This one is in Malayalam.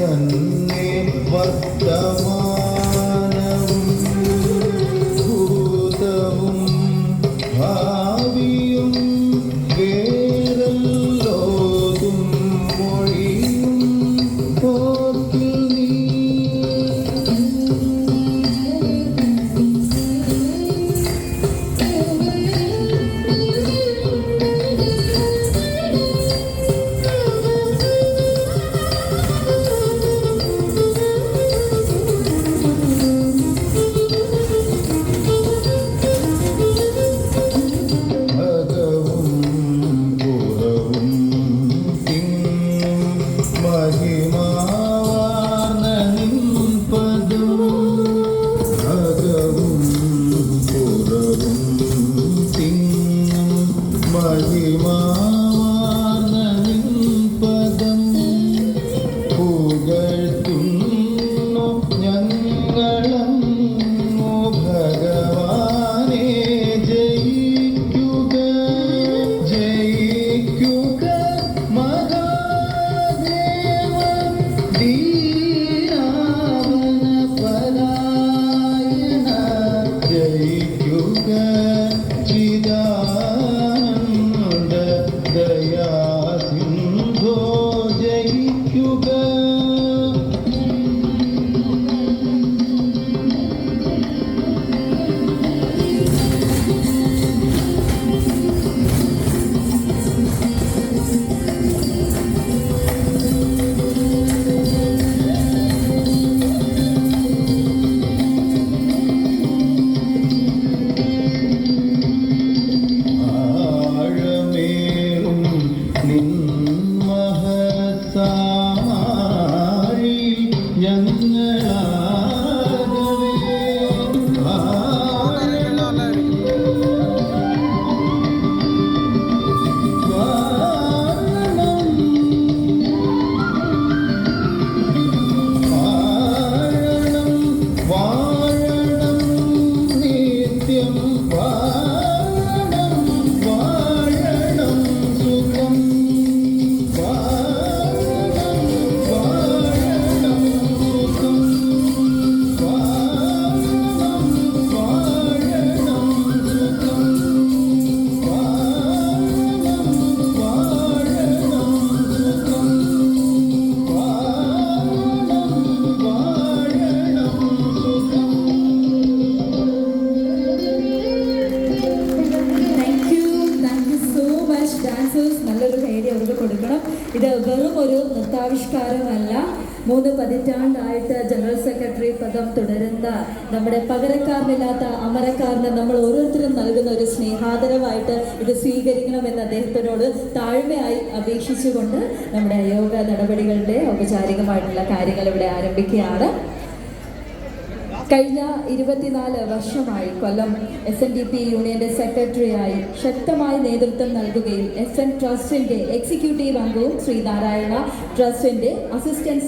തന്നെ വർത്തമാനവും ഭൂതവും ഭാവിയും വേദല്ലോതും മൊഴിയും ഓർക്കിൽ നീ പദം പുകഴ്ത്തുന്നു ഞങ്ങളങ്ങു ഭഗവാനെ ജയിക്കുക ജയിക്കുക മഹാദേവ ദീനാവന പരായണ ജയിക്കുക ചിദാനന്ദ ദയാ സിന്ധോ ജയിക്കുക. നല്ലൊരു ധൈര്യം അവർക്ക് കൊടുക്കണം. ഇത് വെറും ഒരു നൃത്താവിഷ്കാരമല്ല. 3 പതിറ്റാണ്ടായിട്ട് ജനറൽ സെക്രട്ടറി പദം തുടരുന്ന നമ്മുടെ പകരക്കാരനില്ലാത്ത അമരക്കാരന് നമ്മൾ ഓരോരുത്തരും നൽകുന്ന ഒരു സ്നേഹാദരവായിട്ട് ഇത് സ്വീകരിക്കണമെന്ന് അദ്ദേഹത്തിനോട് താഴ്മയായി അപേക്ഷിച്ചുകൊണ്ട് നമ്മുടെ യോഗ നടപടികളുടെ ഔപചാരികമായിട്ടുള്ള കാര്യങ്ങൾ ഇവിടെ ആരംഭിക്കുകയാണ്. കഴിഞ്ഞ 24 വർഷമായി കൊല്ലം SNDP യൂണിയന്റെ സെക്രട്ടറിയായി ശക്തമായി നേതൃത്വം നൽകുകയും FN ട്രസ്റ്റിന്റെ എക്സിക്യൂട്ടീവ് അംഗവും ശ്രീനാരായണ ട്രസ്റ്റിന്റെ അസിസ്റ്റന്റ്